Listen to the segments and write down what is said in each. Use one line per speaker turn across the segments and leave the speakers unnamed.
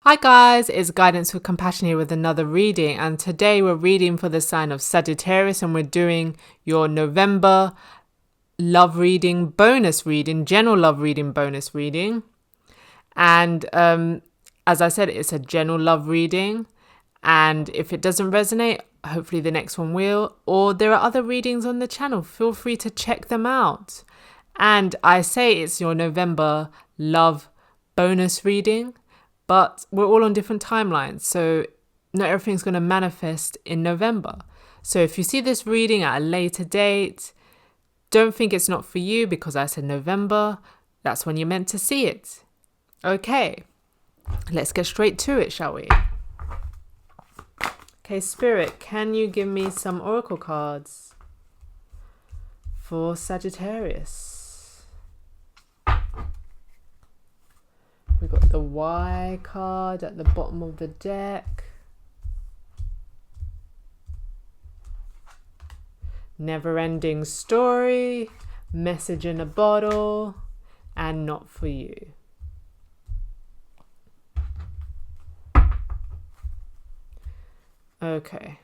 Hi guys, it's Guidance with Compassion here with another reading, and today we're reading for the sign of Sagittarius, and we're doing your November love reading bonus reading, general love reading bonus reading. And as I said, it's a general love reading, and if it doesn't resonate, hopefully the next one will, or there are other readings on the channel. Feel free to check them out. And I say it's your November love bonus reading, but we're all on different timelines, so not everything's going to manifest in November. So if you see this reading at a later date, don't think it's not for you because I said November. That's when you're meant to see it. Okay, let's get straight to it, shall we? Okay, Spirit, can you give me some oracle cards for Sagittarius? We've got the Y card at the bottom of the deck. Never-ending story, message in a bottle, and not for you. Okay.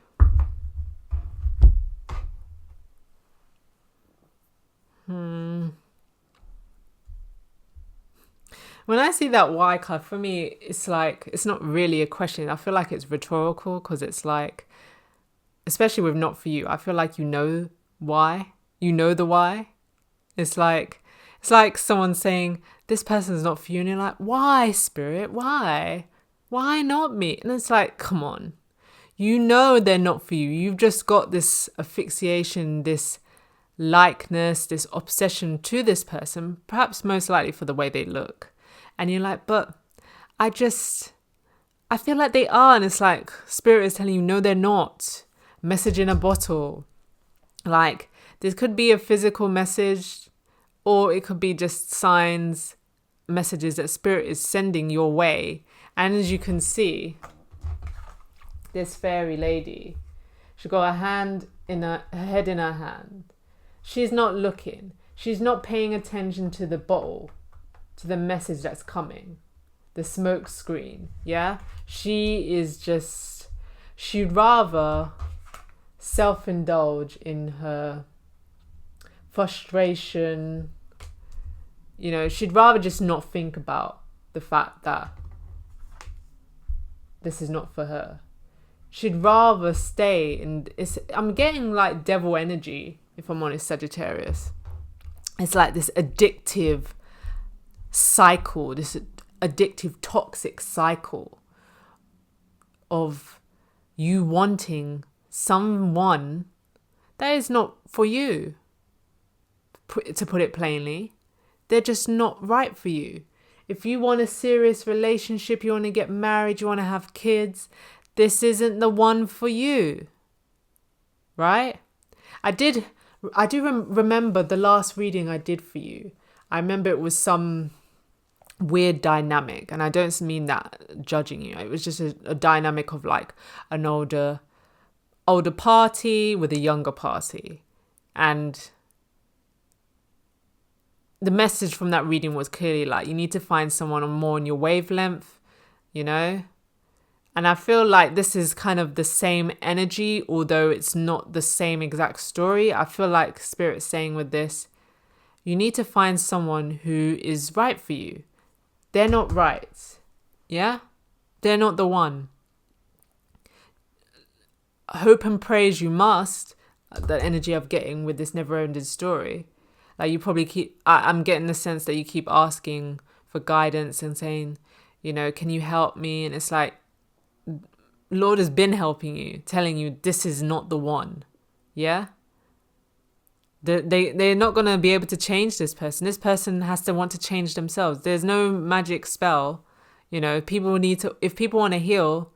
When I see that Y card, for me, it's like, it's not really a question. I feel like it's rhetorical because it's like, especially with not for you, I feel like you know why. You know the why. It's like someone saying, this person's not for you. And you're like, why, Spirit? Why? Why not me? And it's like, come on. You know they're not for you. You've just got this asphyxiation, this likeness, this obsession to this person, perhaps most likely for the way they look. And you're like, but I feel like they are. And it's like, Spirit is telling you, no, they're not. Message in a bottle. Like, this could be a physical message, or it could be just signs, messages that Spirit is sending your way. And as you can see, this fairy lady, she's got her head in her hand. She's not looking. She's not paying attention to the bottle, to the message that's coming, the smoke screen. Yeah, she'd rather self-indulge in her frustration. You know, she'd rather just not think about the fact that this is not for her. She'd rather stay in. I'm getting like devil energy, if I'm honest, Sagittarius. It's like this addictive cycle, this addictive toxic cycle of you wanting someone that is not for you. To put it plainly, they're just not right for you. If you want a serious relationship, you want to get married, you want to have kids, this isn't the one for you, right? I do remember the last reading I did for you. I remember it was some weird dynamic, and I don't mean that judging you. It was just a dynamic of like an older party with a younger party, and the message from that reading was clearly like, you need to find someone more on your wavelength, you know. And I feel like this is kind of the same energy, although it's not the same exact story. I feel like Spirit's saying with this, you need to find someone who is right for you. They're not right. Yeah? They're not the one. Hope and praise you must. The energy I'm getting with this never-ending story. Like, you probably I'm getting the sense that you keep asking for guidance and saying, you know, can you help me? And it's like, Lord has been helping you, telling you this is not the one. Yeah? They're not going to be able to change this person. This person has to want to change themselves. There's no magic spell. You know, if people want to heal,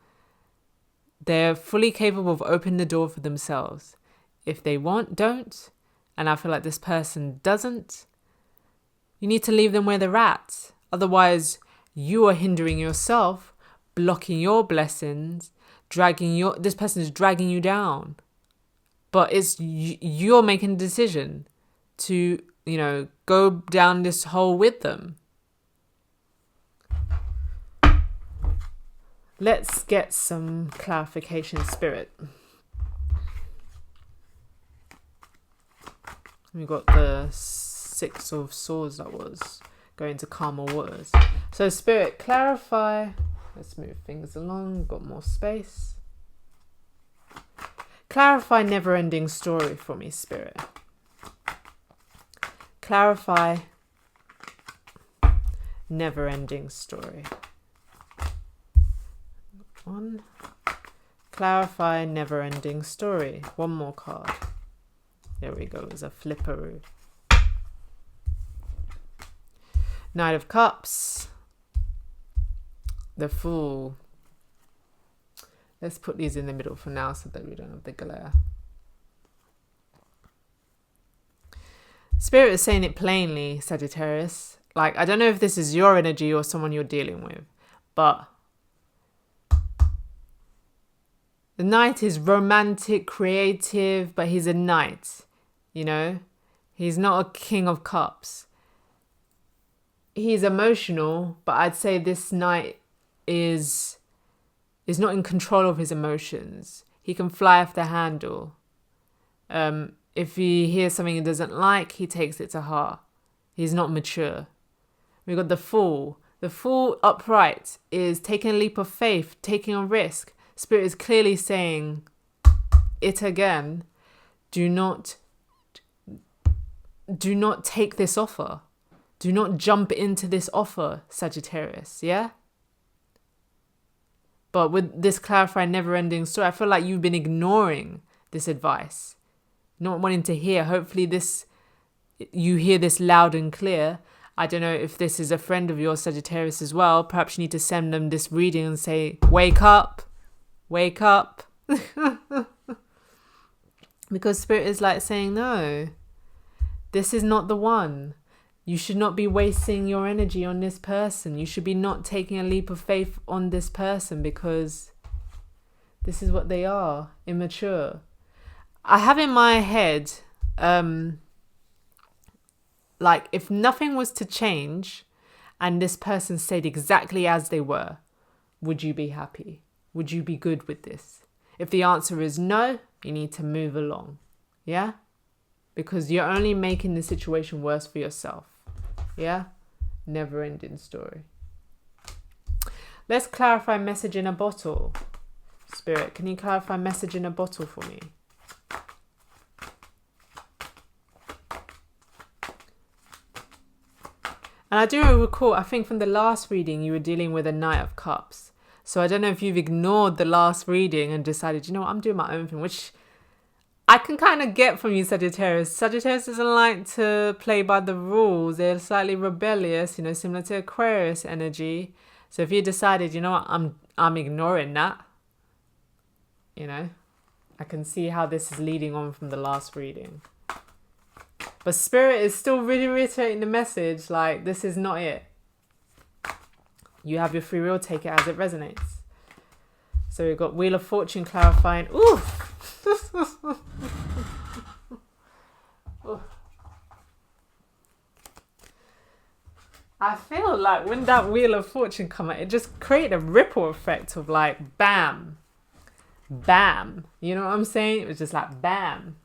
they're fully capable of opening the door for themselves. If they don't, and I feel like this person doesn't, you need to leave them where they're at. Otherwise, you are hindering yourself, blocking your blessings, this person is dragging you down. But it's you're making a decision to, you know, go down this hole with them. Let's get some clarification, Spirit. We got the Six of Swords that was going to calmer waters. So Spirit, clarify. Let's move things along. Got more space. Clarify never-ending story for me, Spirit. Clarify never-ending story. One. Clarify never-ending story. One more card. There we go. It's a flipperoo. Knight of Cups. The Fool. Let's put these in the middle for now so that we don't have the glare. Spirit is saying it plainly, Sagittarius. Like, I don't know if this is your energy or someone you're dealing with, but the Knight is romantic, creative, but he's a Knight, you know? He's not a King of Cups. He's emotional, but I'd say this Knight is not in control of his emotions. He can fly off the handle. If he hears something he doesn't like, he takes it to heart. He's not mature. We got the Fool. The Fool upright is taking a leap of faith, taking a risk. Spirit is clearly saying it again. Do not take this offer. Do not jump into this offer, Sagittarius, yeah? But with this clarify never-ending story, I feel like you've been ignoring this advice, not wanting to hear. Hopefully you hear this loud and clear. I don't know if this is a friend of yours, Sagittarius, as well. Perhaps you need to send them this reading and say, wake up, wake up. Because Spirit is like saying, no, this is not the one. You should not be wasting your energy on this person. You should be not taking a leap of faith on this person because this is what they are, immature. I have in my head, like if nothing was to change and this person stayed exactly as they were, would you be happy? Would you be good with this? If the answer is no, you need to move along. Yeah? Because you're only making the situation worse for yourself. Yeah? Never ending story. Let's clarify message in a bottle. Spirit, can you clarify message in a bottle for me? And I do recall, I think from the last reading, you were dealing with a Knight of Cups. So I don't know if you've ignored the last reading and decided, you know what, I'm doing my own thing, which I can kind of get from you, Sagittarius. Sagittarius doesn't like to play by the rules. They're slightly rebellious, you know, similar to Aquarius energy. So if you decided, you know what, I'm ignoring that, you know, I can see how this is leading on from the last reading. But Spirit is still really reiterating the message, like, this is not it. You have your free will, take it as it resonates. So we've got Wheel of Fortune clarifying. Ooh! I feel like when that Wheel of Fortune come out, it just created a ripple effect of like, bam, bam. You know what I'm saying? It was just like, bam.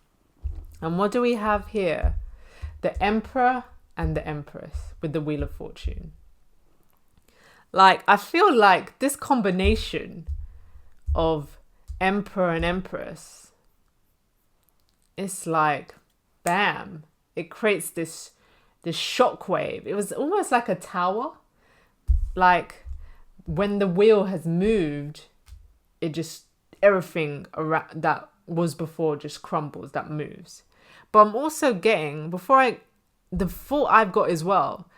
And what do we have here? The Emperor and the Empress with the Wheel of Fortune. Like, I feel like this combination of Emperor and Empress, it's like, bam. It creates this shockwave. It was almost like a tower. Like, when the wheel has moved, it just, everything around that was before just crumbles, that moves. But I'm also getting, the thought I've got as well,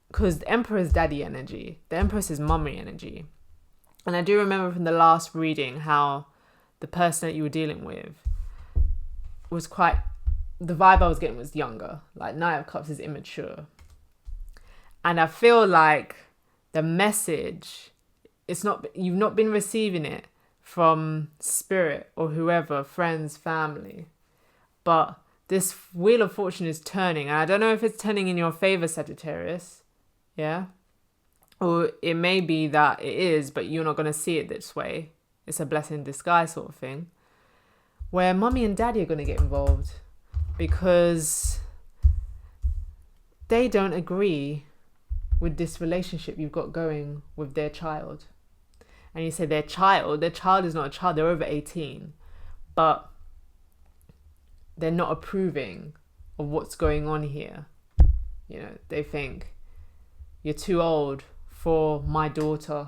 because the Emperor is daddy energy, the Empress is mummy energy. And I do remember from the last reading how the person that you were dealing with was quite, the vibe I was getting was younger. Like, Knight of Cups is immature. And I feel like the message, you've not been receiving it from Spirit or whoever, friends, family. But this Wheel of Fortune is turning. And I don't know if it's turning in your favor, Sagittarius. Yeah? Or it may be that it is, but you're not going to see it this way. It's a blessing in disguise sort of thing. Where mommy and daddy are going to get involved because they don't agree with this relationship you've got going with their child. And you say their child is not a child, they're over 18. But they're not approving of what's going on here. You know, they think you're too old for my daughter.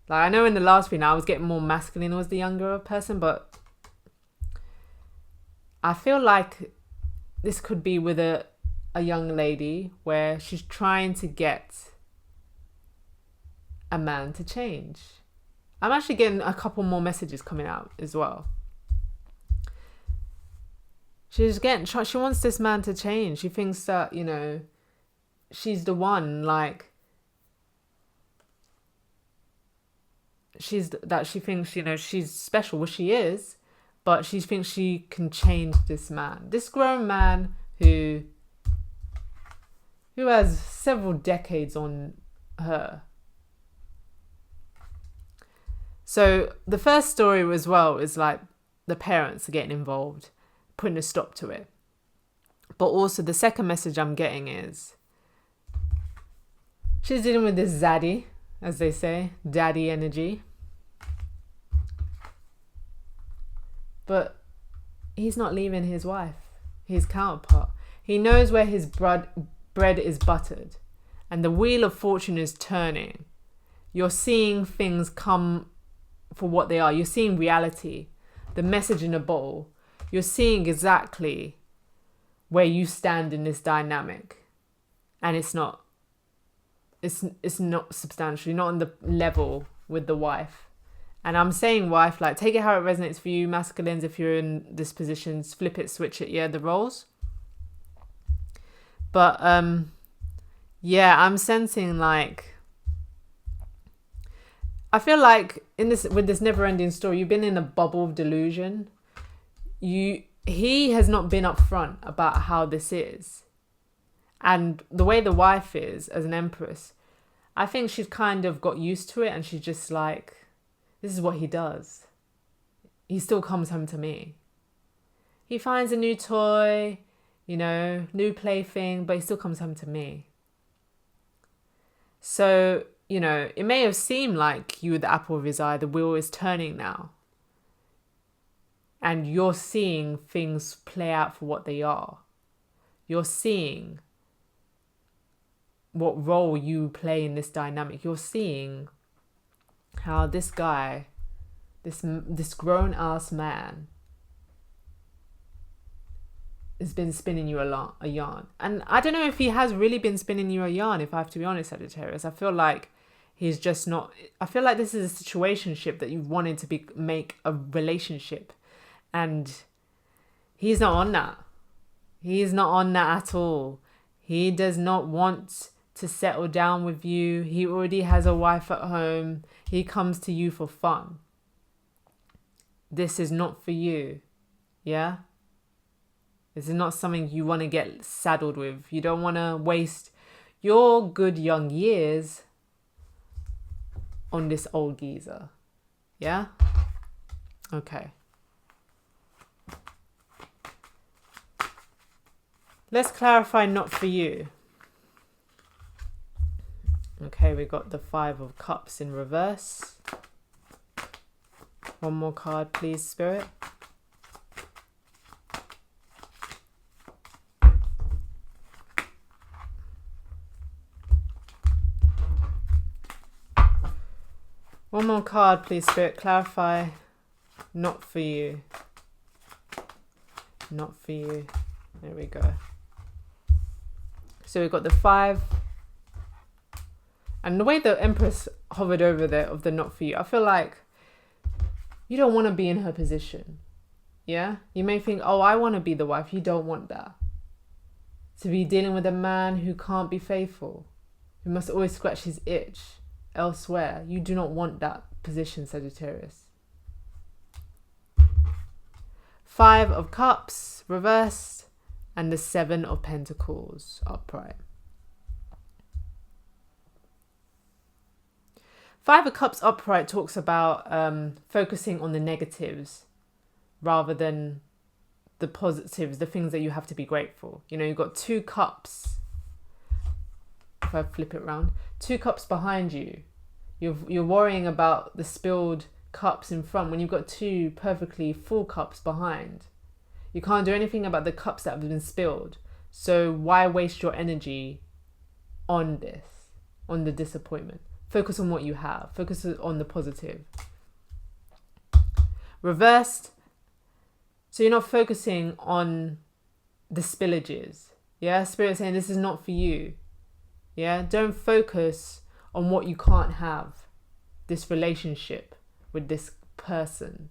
Like, I know in the last reading I was getting more masculine as the younger person, but I feel like this could be with a young lady where she's trying to get a man to change. I'm actually getting a couple more messages coming out as well. She wants this man to change. She thinks that, you know, she's the one, like, she thinks, you know, she's special. Well, she is, but she thinks she can change this man. This grown man who has several decades on her. So the first story as well is like the parents are getting involved, putting a stop to it. But also the second message I'm getting is she's dealing with this zaddy, as they say, daddy energy. But he's not leaving his wife, his counterpart. He knows where his bread is buttered and the wheel of fortune is turning. You're seeing things come for what they are. You're seeing reality, the message in a bottle. You're seeing exactly where you stand in this dynamic, and it's not substantial. You're not on the level with the wife. And I'm saying wife, like, take it how it resonates for you, masculines. If you're in this position, flip it, switch it, the roles. But yeah, I'm sensing, like, I feel like with this never-ending story, you've been in a bubble of delusion. He has not been upfront about how this is. And the way the wife is, as an empress, I think she's kind of got used to it, and she's just like, this is what he does. He still comes home to me. He finds a new toy, you know, new plaything, but he still comes home to me. So, you know, it may have seemed like you were the apple of his eye. The wheel is turning now. And you're seeing things play out for what they are. You're seeing what role you play in this dynamic. You're seeing how this guy, this grown-ass man, has been spinning you a yarn. And I don't know if he has really been spinning you a yarn, if I have to be honest, Sagittarius. I feel like he's just not... I feel like this is a situationship that you've wanted to make a relationship. And he's not on that. He's not on that at all. He does not want to settle down with you. He already has a wife at home. He comes to you for fun. This is not for you. Yeah? This is not something you want to get saddled with. You don't want to waste your good young years on this old geezer. Yeah? Okay. Let's clarify not for you. Okay, we got the 5 of Cups in reverse. One more card, please, Spirit. One more card, please, Spirit. Clarify not for you. Not for you. There we go. So we've got the 5. And the way the Empress hovered over there of the not for you, I feel like you don't want to be in her position. Yeah? You may think, oh, I want to be the wife. You don't want that. To be dealing with a man who can't be faithful, who must always scratch his itch elsewhere. You do not want that position, Sagittarius. 5 of Cups, reversed, and the 7 of Pentacles, upright. Five of Cups upright talks about focusing on the negatives rather than the positives, the things that you have to be grateful. You know, you've got 2 cups. If I flip it around, 2 cups behind you. You're worrying about the spilled cups in front when you've got 2 perfectly full cups behind. You can't do anything about the cups that have been spilled. So why waste your energy on this, on the disappointment? Focus on what you have. Focus on the positive. Reversed. So you're not focusing on the spillages. Yeah, Spirit saying this is not for you. Yeah, don't focus on what you can't have. This relationship with this person.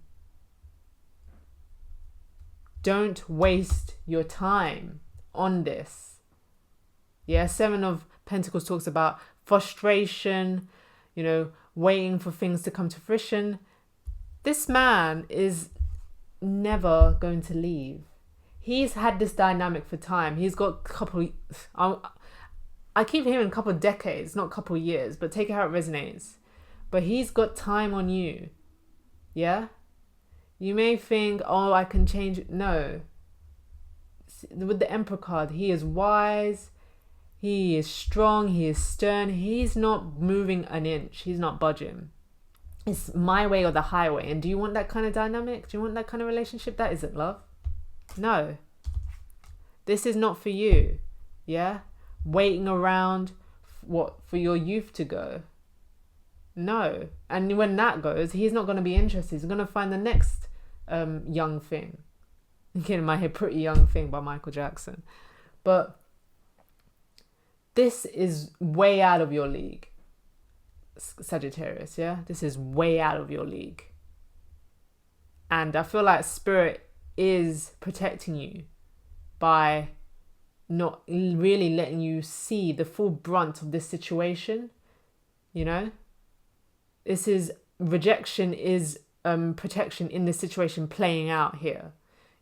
Don't waste your time on this. Yeah, 7 of Pentacles talks about frustration, you know, waiting for things to come to fruition. This man is never going to leave. He's had this dynamic for time. He's got a couple, I keep hearing a couple of decades, not a couple of years, but take it how it resonates. But he's got time on you. Yeah? You may think, oh, I can change it. No. With the Emperor card, he is wise. He is strong. He is stern. He's not moving an inch. He's not budging. It's my way or the highway. And do you want that kind of dynamic? Do you want that kind of relationship? That isn't love. No. This is not for you. Yeah? Waiting around for your youth to go. No. And when that goes, he's not going to be interested. He's going to find the next young thing. Again, in my head, Pretty Young Thing by Michael Jackson. But this is way out of your league, Sagittarius, yeah? This is way out of your league. And I feel like Spirit is protecting you by not really letting you see the full brunt of this situation, you know? This is rejection is protection in this situation playing out here.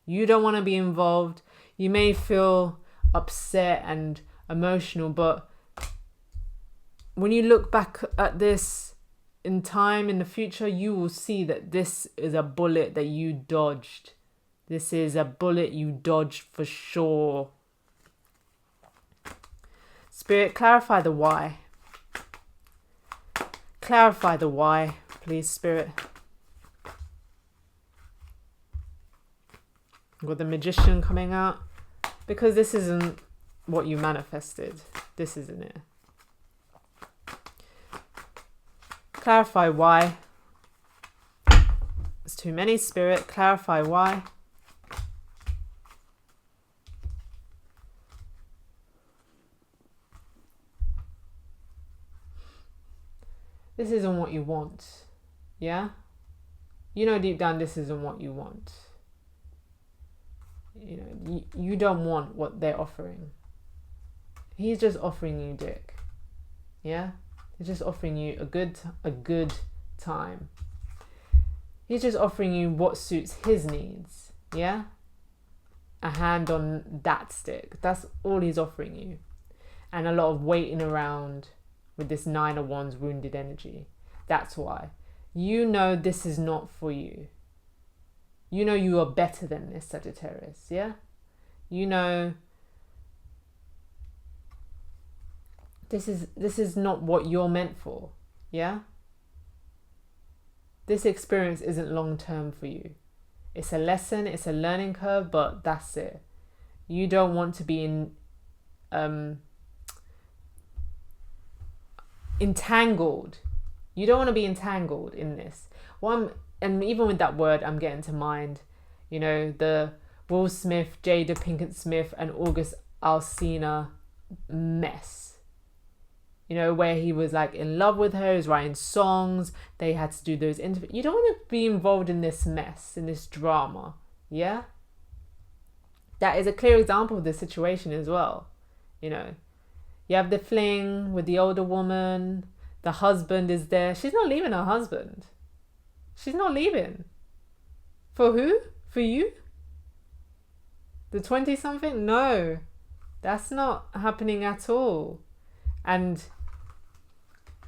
You don't want to be involved. You may feel upset and emotional, but when you look back at this in time, in the future, you will see that this is a bullet that you dodged. This is a bullet you dodged for sure. Spirit, clarify the why. Clarify the why, please, Spirit. Got the Magician coming out. Because this isn't what you manifested. This isn't it. Clarify why. There's too many, Spirit. Clarify why. This isn't what you want. Yeah? You know deep down this isn't what you want. You know, you don't want what they're offering. He's just offering you dick. Yeah? He's just offering you a good time. He's just offering you what suits his needs. Yeah? A hand on that stick. That's all he's offering you. And a lot of waiting around with this 9 of Wands wounded energy. That's why. You know this is not for you. You know you are better than this, Sagittarius, yeah? You know this is not what you're meant for, yeah? This experience isn't long-term for you. It's a lesson, it's a learning curve, but that's it. You don't want to be entangled. You don't want to be entangled in this. And even with that word, I'm getting to mind, you know, the Will Smith, Jada Pinkett Smith and August Alsina mess. You know, where he was like in love with her, he was writing songs, they had to do those interviews. You don't want to be involved in this mess, in this drama, yeah? That is a clear example of this situation as well, you know. You have the fling with the older woman, the husband is there. She's not leaving her husband. She's not leaving. For who? For you? The 20-something? No. That's not happening at all. And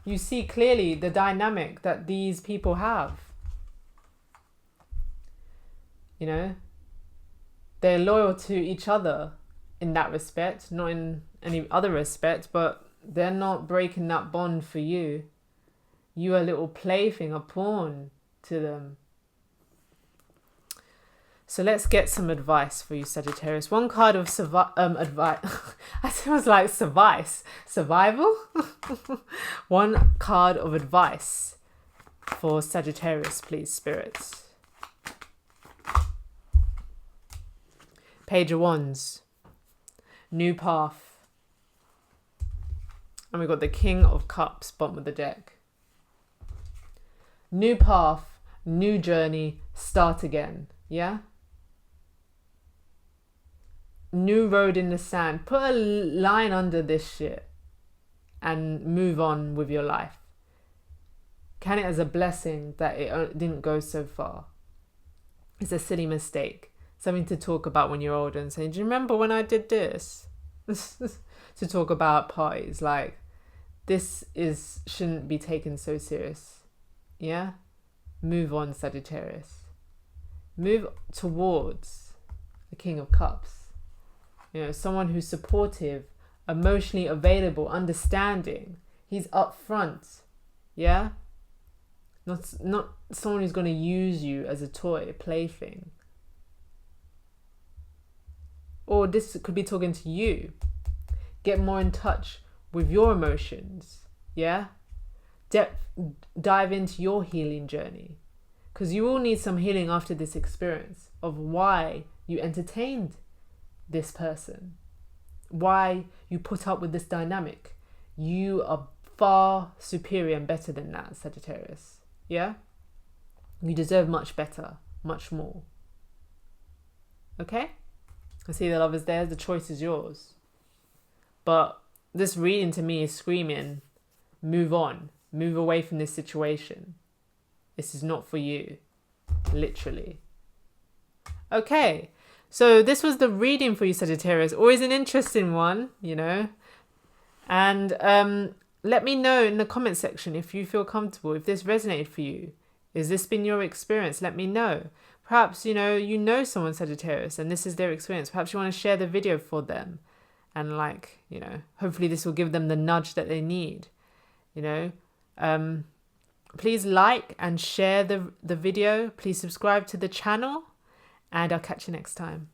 You see clearly the dynamic that these people have. You know, they're loyal to each other in that respect, not in any other respect, but they're not breaking that bond for you. You are a little plaything, a pawn to them. So let's get some advice for you, Sagittarius. One card of advice. I was like survival. One card of advice for Sagittarius, please, spirits. Page of Wands. New path. And we've got the King of Cups, bottom of the deck. New path, new journey, start again. Yeah? New road in the sand. Put a line under this shit and move on with your life. Count it as a blessing that it didn't go so far. It's a silly mistake. Something to talk about when you're older and say, do you remember when I did this? To talk about parties. Like, this shouldn't be taken so serious. Yeah? Move on, Sagittarius. Move towards the King of Cups. You know, someone who's supportive, emotionally available, understanding. He's upfront. Yeah? Not someone who's going to use you as a toy, a plaything. Or this could be talking to you. Get more in touch with your emotions. Yeah? Dive into your healing journey. Because you will need some healing after this experience of why you entertained this person, why you put up with this dynamic. You are far superior and better than that, Sagittarius. Yeah? You deserve much better, much more. Okay? I see the love is there, the choice is yours. But this reading to me is screaming, move on, move away from this situation. This is not for you, literally. Okay. So this was the reading for you, Sagittarius. Always an interesting one, you know. And let me know in the comment section if you feel comfortable, if this resonated for you. Has this been your experience? Let me know. Perhaps, you know someone, Sagittarius, and this is their experience. Perhaps you want to share the video for them. And like, hopefully this will give them the nudge that they need, Please like and share the video. Please subscribe to the channel. And I'll catch you next time.